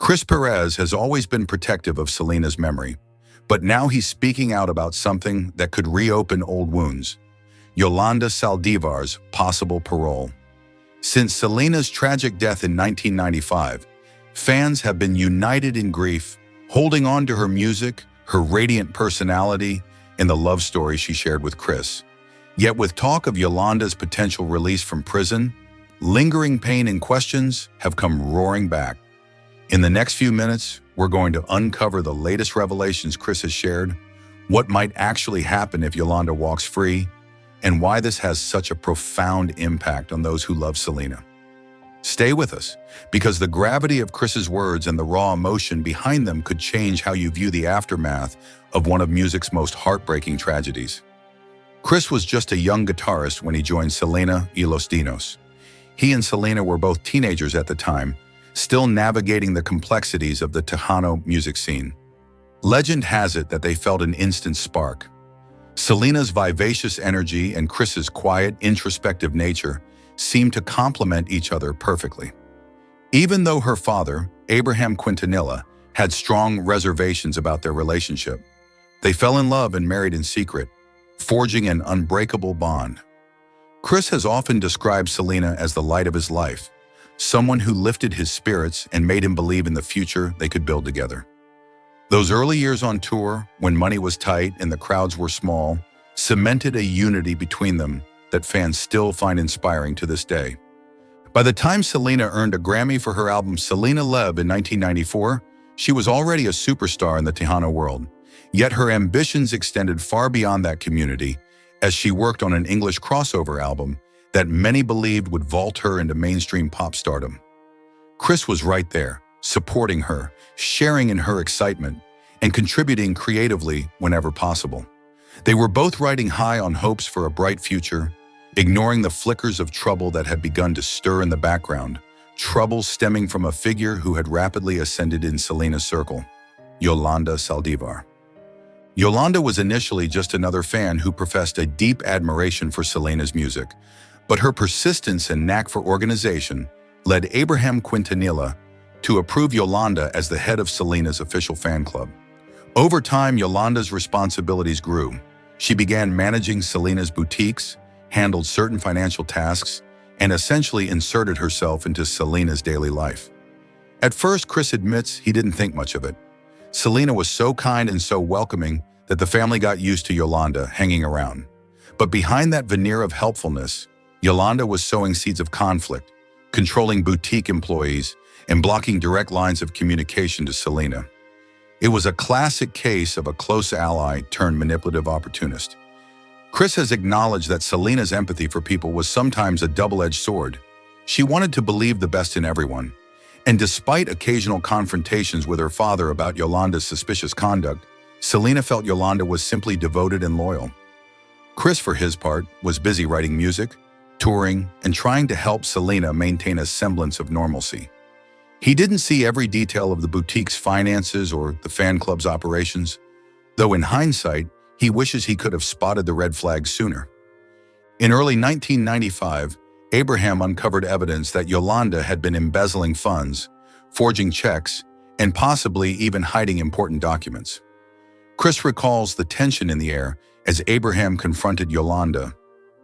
Pérez has always been protective of Selena's memory, but now he's speaking out about something that could reopen old wounds: Yolanda Saldivar's possible parole. Since Selena's tragic death in 1995, fans have been united in grief, holding on to her music, her radiant personality, and the love story she shared with Chris. Yet with talk of Yolanda's potential release from prison, lingering pain and questions have come roaring back. In the next few minutes, we're going to uncover the latest revelations Chris has shared, what might actually happen if Yolanda walks free, and why this has such a profound impact on those who love Selena. Stay with us, because the gravity of Chris's words and the raw emotion behind them could change how you view the aftermath of one of music's most heartbreaking tragedies. Chris was just a young guitarist when he joined Selena y Los Dinos. He and Selena were both teenagers at the time, still navigating the complexities of the Tejano music scene. Legend has it that they felt an instant spark. Selena's vivacious energy and Chris's quiet, introspective nature seemed to complement each other perfectly. Even though her father, Abraham Quintanilla, had strong reservations about their relationship, they fell in love and married in secret, forging an unbreakable bond. Chris has often described Selena as the light of his life, someone who lifted his spirits and made him believe in the future they could build together. Those early years on tour, when money was tight and the crowds were small, cemented a unity between them that fans still find inspiring to this day. By the time Selena earned a Grammy for her album Selena Leb in 1994, she was already a superstar in the Tejano world. Yet her ambitions extended far beyond that community as she worked on an English crossover album that many believed would vault her into mainstream pop stardom. Chris was right there, supporting her, sharing in her excitement, and contributing creatively whenever possible. They were both riding high on hopes for a bright future, ignoring the flickers of trouble that had begun to stir in the background, trouble stemming from a figure who had rapidly ascended in Selena's circle: Yolanda Saldivar. Yolanda was initially just another fan who professed a deep admiration for Selena's music, but her persistence and knack for organization led Abraham Quintanilla to approve Yolanda as the head of Selena's official fan club. Over time, Yolanda's responsibilities grew. She began managing Selena's boutiques, handled certain financial tasks, and essentially inserted herself into Selena's daily life. At first, Chris admits he didn't think much of it. Selena was so kind and so welcoming that the family got used to Yolanda hanging around. But behind that veneer of helpfulness, Yolanda was sowing seeds of conflict, controlling boutique employees, and blocking direct lines of communication to Selena. It was a classic case of a close ally turned manipulative opportunist. Chris has acknowledged that Selena's empathy for people was sometimes a double-edged sword. She wanted to believe the best in everyone, and despite occasional confrontations with her father about Yolanda's suspicious conduct, Selena felt Yolanda was simply devoted and loyal. Chris, for his part, was busy writing music, touring, and trying to help Selena maintain a semblance of normalcy. He didn't see every detail of the boutique's finances or the fan club's operations, though in hindsight, he wishes he could have spotted the red flags sooner. In early 1995, Abraham uncovered evidence that Yolanda had been embezzling funds, forging checks, and possibly even hiding important documents. Chris recalls the tension in the air as Abraham confronted Yolanda,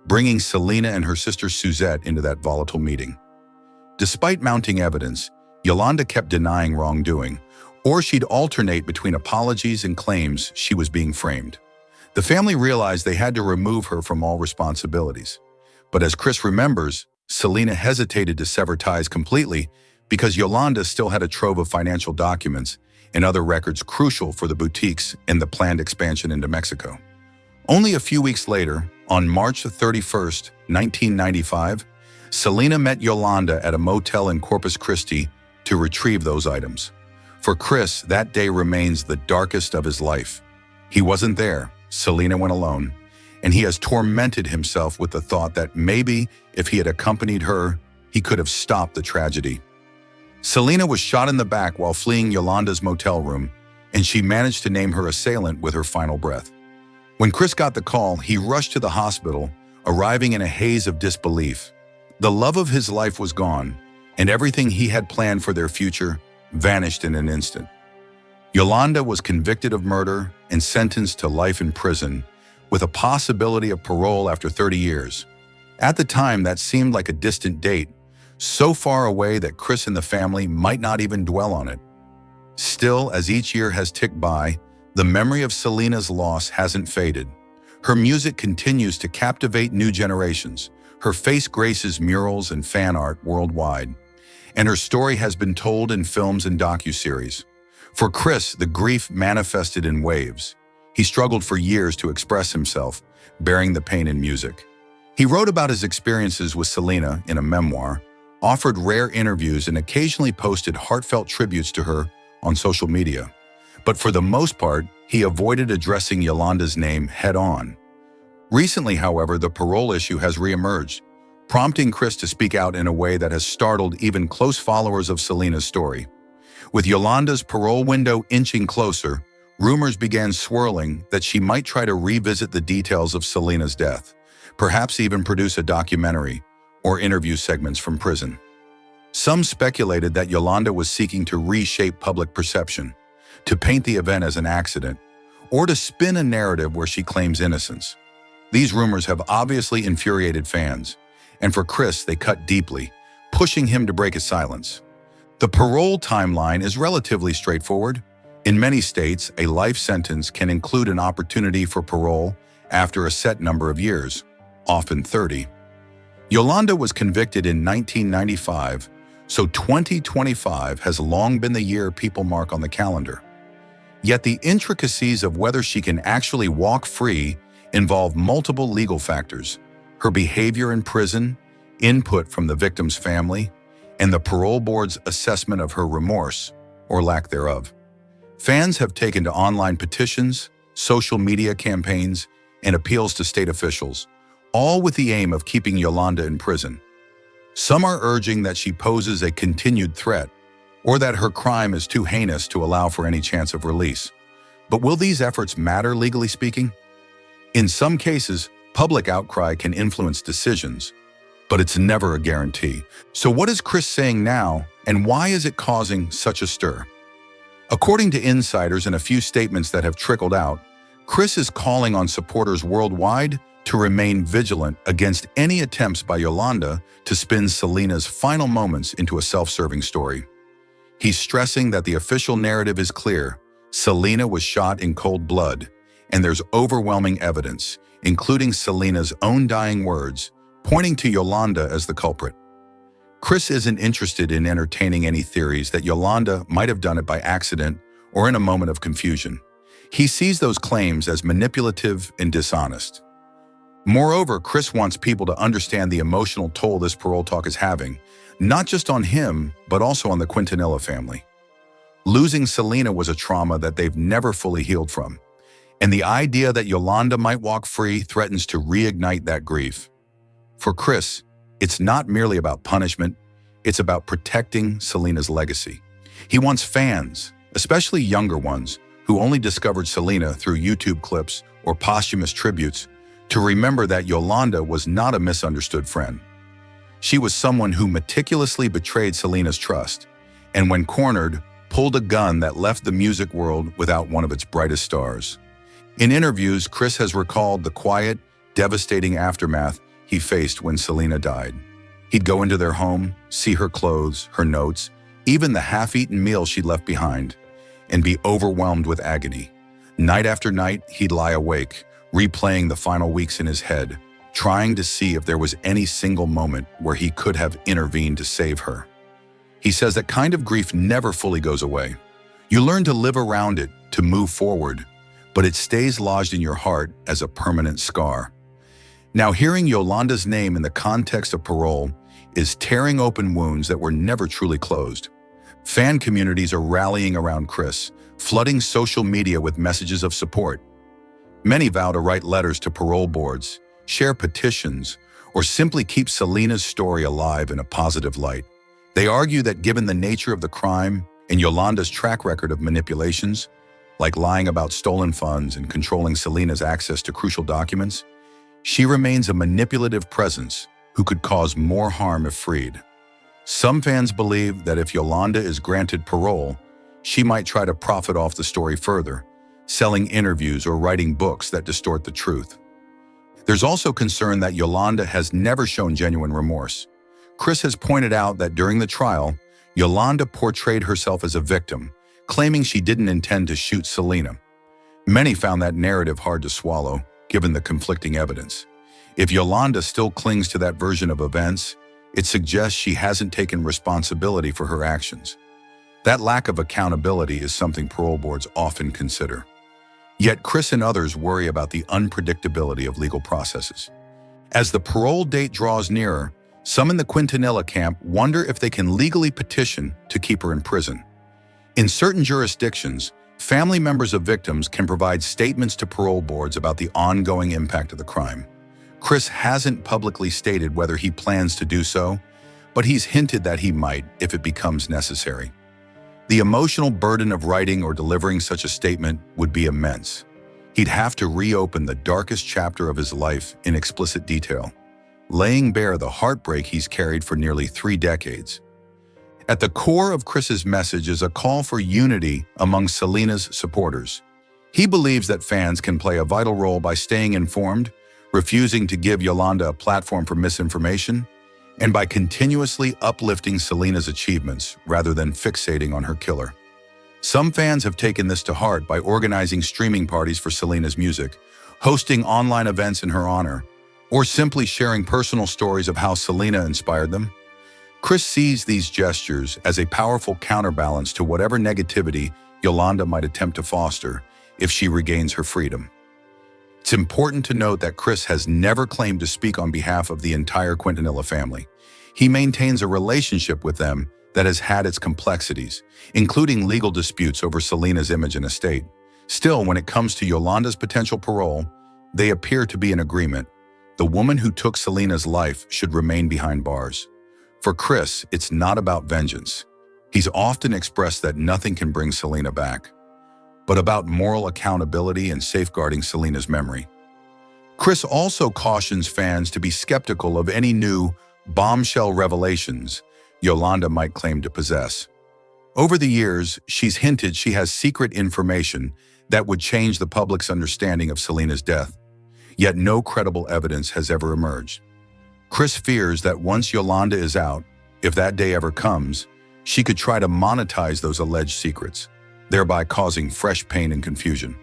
bringing Selena and her sister Suzette into that volatile meeting. Despite mounting evidence, Yolanda kept denying wrongdoing, or she'd alternate between apologies and claims she was being framed. The family realized they had to remove her from all responsibilities. But as Chris remembers, Selena hesitated to sever ties completely because Yolanda still had a trove of financial documents and other records crucial for the boutiques and the planned expansion into Mexico. Only a few weeks later, on March 31st, 1995, Selena met Yolanda at a motel in Corpus Christi to retrieve those items. For Chris, that day remains the darkest of his life. He wasn't there, Selena went alone, and he has tormented himself with the thought that maybe if he had accompanied her, he could have stopped the tragedy. Selena was shot in the back while fleeing Yolanda's motel room, and she managed to name her assailant with her final breath. When Chris got the call, he rushed to the hospital, arriving in a haze of disbelief. The love of his life was gone, and everything he had planned for their future vanished in an instant. Yolanda was convicted of murder and sentenced to life in prison, with a possibility of parole after 30 years. At the time, that seemed like a distant date, so far away that Chris and the family might not even dwell on it. Still, as each year has ticked by, the memory of Selena's loss hasn't faded. Her music continues to captivate new generations. Her face graces murals and fan art worldwide, and her story has been told in films and docuseries. For Chris, the grief manifested in waves. He struggled for years to express himself, bearing the pain in music. He wrote about his experiences with Selena in a memoir, offered rare interviews, and occasionally posted heartfelt tributes to her on social media. But for the most part, he avoided addressing Yolanda's name head-on. Recently, however, the parole issue has reemerged, prompting Chris to speak out in a way that has startled even close followers of Selena's story. With Yolanda's parole window inching closer, rumors began swirling that she might try to revisit the details of Selena's death, perhaps even produce a documentary or interview segments from prison. Some speculated that Yolanda was seeking to reshape public perception, to paint the event as an accident, or to spin a narrative where she claims innocence. These rumors have obviously infuriated fans, and for Chris, they cut deeply, pushing him to break his silence. The parole timeline is relatively straightforward. In many states, a life sentence can include an opportunity for parole after a set number of years, often 30. Yolanda was convicted in 1995, so 2025 has long been the year people mark on the calendar. Yet the intricacies of whether she can actually walk free involve multiple legal factors: her behavior in prison, input from the victim's family, and the parole board's assessment of her remorse, or lack thereof. Fans have taken to online petitions, social media campaigns, and appeals to state officials, all with the aim of keeping Yolanda in prison. Some are urging that she poses a continued threat, or that her crime is too heinous to allow for any chance of release. But will these efforts matter, legally speaking? In some cases, public outcry can influence decisions, but it's never a guarantee. So what is Chris saying now, and why is it causing such a stir? According to insiders and a few statements that have trickled out, Chris is calling on supporters worldwide to remain vigilant against any attempts by Yolanda to spin Selena's final moments into a self-serving story. He's stressing that the official narrative is clear: Selena was shot in cold blood, and there's overwhelming evidence, including Selena's own dying words, pointing to Yolanda as the culprit. Chris isn't interested in entertaining any theories that Yolanda might have done it by accident or in a moment of confusion. He sees those claims as manipulative and dishonest. Moreover, Chris wants people to understand the emotional toll this parole talk is having, not just on him, but also on the Quintanilla family. Losing Selena was a trauma that they've never fully healed from, and the idea that Yolanda might walk free threatens to reignite that grief. For Chris, it's not merely about punishment, it's about protecting Selena's legacy. He wants fans, especially younger ones, who only discovered Selena through YouTube clips or posthumous tributes, to remember that Yolanda was not a misunderstood friend. She was someone who meticulously betrayed Selena's trust, and when cornered, pulled a gun that left the music world without one of its brightest stars. In interviews, Chris has recalled the quiet, devastating aftermath he faced when Selena died. He'd go into their home, see her clothes, her notes, even the half-eaten meal she'd left behind, and be overwhelmed with agony. Night after night, he'd lie awake, replaying the final weeks in his head, trying to see if there was any single moment where he could have intervened to save her. He says that kind of grief never fully goes away. You learn to live around it, to move forward, but it stays lodged in your heart as a permanent scar. Now, hearing Yolanda's name in the context of parole is tearing open wounds that were never truly closed. Fan communities are rallying around Chris, flooding social media with messages of support. Many vow to write letters to parole boards, share petitions, or simply keep Selena's story alive in a positive light. They argue that given the nature of the crime and Yolanda's track record of manipulations, like lying about stolen funds and controlling Selena's access to crucial documents, she remains a manipulative presence who could cause more harm if freed. Some fans believe that if Yolanda is granted parole, she might try to profit off the story further, selling interviews or writing books that distort the truth. There's also concern that Yolanda has never shown genuine remorse. Chris has pointed out that during the trial, Yolanda portrayed herself as a victim, claiming she didn't intend to shoot Selena. Many found that narrative hard to swallow, given the conflicting evidence. If Yolanda still clings to that version of events, it suggests she hasn't taken responsibility for her actions. That lack of accountability is something parole boards often consider. Yet Chris and others worry about the unpredictability of legal processes. As the parole date draws nearer, some in the Quintanilla camp wonder if they can legally petition to keep her in prison. In certain jurisdictions, family members of victims can provide statements to parole boards about the ongoing impact of the crime. Chris hasn't publicly stated whether he plans to do so, but he's hinted that he might if it becomes necessary. The emotional burden of writing or delivering such a statement would be immense. He'd have to reopen the darkest chapter of his life in explicit detail, laying bare the heartbreak he's carried for nearly 3 decades. At the core of Chris's message is a call for unity among Selena's supporters. He believes that fans can play a vital role by staying informed, refusing to give Yolanda a platform for misinformation, and by continuously uplifting Selena's achievements rather than fixating on her killer. Some fans have taken this to heart by organizing streaming parties for Selena's music, hosting online events in her honor, or simply sharing personal stories of how Selena inspired them. Chris sees these gestures as a powerful counterbalance to whatever negativity Yolanda might attempt to foster if she regains her freedom. It's important to note that Chris has never claimed to speak on behalf of the entire Quintanilla family. He maintains a relationship with them that has had its complexities, including legal disputes over Selena's image and estate. Still, when it comes to Yolanda's potential parole, they appear to be in agreement. The woman who took Selena's life should remain behind bars. For Chris, it's not about vengeance. He's often expressed that nothing can bring Selena back, but about moral accountability and safeguarding Selena's memory. Chris also cautions fans to be skeptical of any new bombshell revelations Yolanda might claim to possess. Over the years, she's hinted she has secret information that would change the public's understanding of Selena's death, yet no credible evidence has ever emerged. Chris fears that once Yolanda is out, if that day ever comes, she could try to monetize those alleged secrets, thereby causing fresh pain and confusion.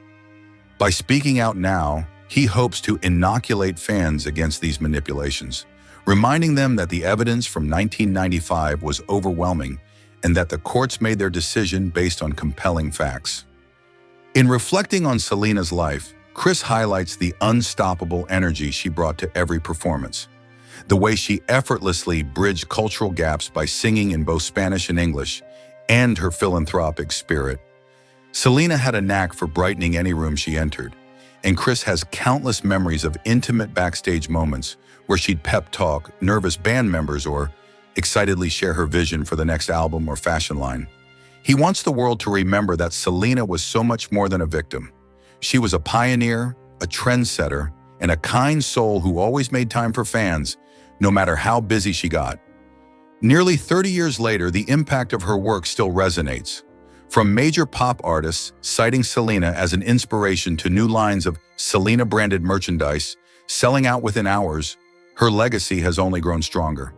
By speaking out now, he hopes to inoculate fans against these manipulations, reminding them that the evidence from 1995 was overwhelming and that the courts made their decision based on compelling facts. In reflecting on Selena's life, Chris highlights the unstoppable energy she brought to every performance. The way she effortlessly bridged cultural gaps by singing in both Spanish and English, and her philanthropic spirit. Selena had a knack for brightening any room she entered, and Chris has countless memories of intimate backstage moments where she'd pep talk nervous band members or excitedly share her vision for the next album or fashion line. He wants the world to remember that Selena was so much more than a victim. She was a pioneer, a trendsetter, and a kind soul who always made time for fans, no matter how busy she got. Nearly 30 years later, the impact of her work still resonates. From major pop artists citing Selena as an inspiration to new lines of Selena-branded merchandise selling out within hours, her legacy has only grown stronger.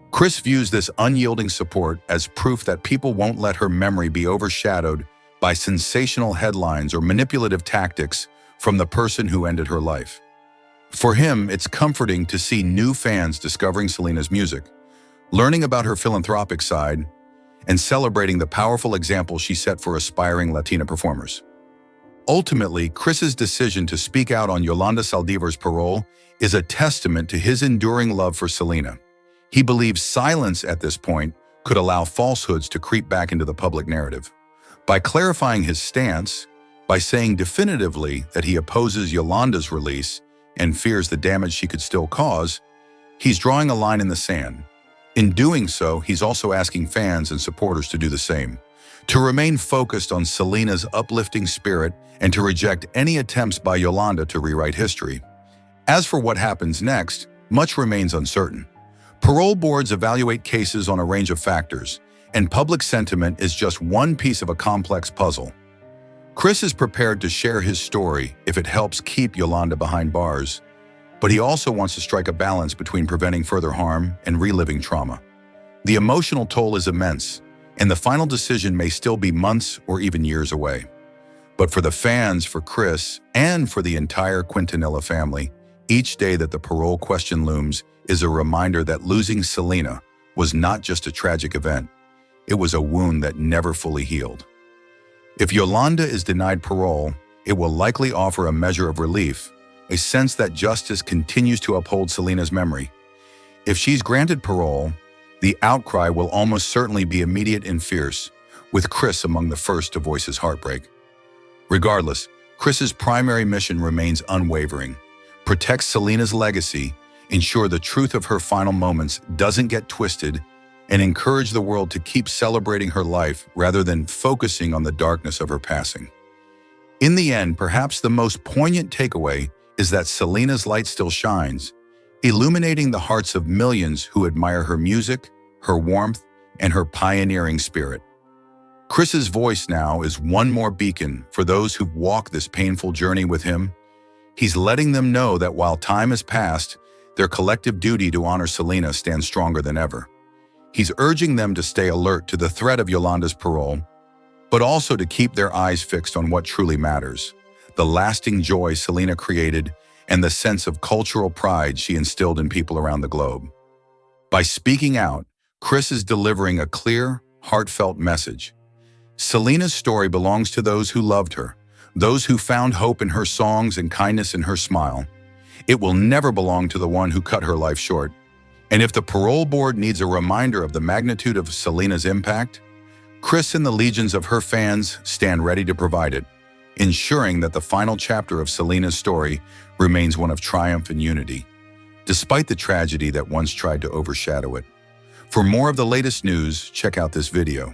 Chris views this unyielding support as proof that people won't let her memory be overshadowed by sensational headlines or manipulative tactics from the person who ended her life. For him, it's comforting to see new fans discovering Selena's music, learning about her philanthropic side, and celebrating the powerful example she set for aspiring Latina performers. Ultimately, Chris's decision to speak out on Yolanda Saldivar's parole is a testament to his enduring love for Selena. He believes silence at this point could allow falsehoods to creep back into the public narrative. By clarifying his stance, by saying definitively that he opposes Yolanda's release and fears the damage she could still cause, he's drawing a line in the sand. In doing so, he's also asking fans and supporters to do the same, to remain focused on Selena's uplifting spirit and to reject any attempts by Yolanda to rewrite history. As for what happens next, much remains uncertain. Parole boards evaluate cases on a range of factors, and public sentiment is just one piece of a complex puzzle. Chris is prepared to share his story if it helps keep Yolanda behind bars, but he also wants to strike a balance between preventing further harm and reliving trauma. The emotional toll is immense, and the final decision may still be months or even years away. But for the fans, for Chris, and for the entire Quintanilla family, each day that the parole question looms is a reminder that losing Selena was not just a tragic event. It was a wound that never fully healed. If Yolanda is denied parole, it will likely offer a measure of relief, a sense that justice continues to uphold Selena's memory. If she's granted parole, the outcry will almost certainly be immediate and fierce, with Chris among the first to voice his heartbreak. Regardless, Chris's primary mission remains unwavering: protect Selena's legacy, ensure the truth of her final moments doesn't get twisted, and encourage the world to keep celebrating her life rather than focusing on the darkness of her passing. In the end, perhaps the most poignant takeaway is that Selena's light still shines, illuminating the hearts of millions who admire her music, her warmth, and her pioneering spirit. Chris's voice now is one more beacon for those who've walked this painful journey with him. He's letting them know that while time has passed, their collective duty to honor Selena stands stronger than ever. He's urging them to stay alert to the threat of Yolanda's parole, but also to keep their eyes fixed on what truly matters: the lasting joy Selena created and the sense of cultural pride she instilled in people around the globe. By speaking out, Chris is delivering a clear, heartfelt message. Selena's story belongs to those who loved her, those who found hope in her songs and kindness in her smile. It will never belong to the one who cut her life short. And if the parole board needs a reminder of the magnitude of Selena's impact, Chris and the legions of her fans stand ready to provide it, ensuring that the final chapter of Selena's story remains one of triumph and unity, despite the tragedy that once tried to overshadow it. For more of the latest news, check out this video.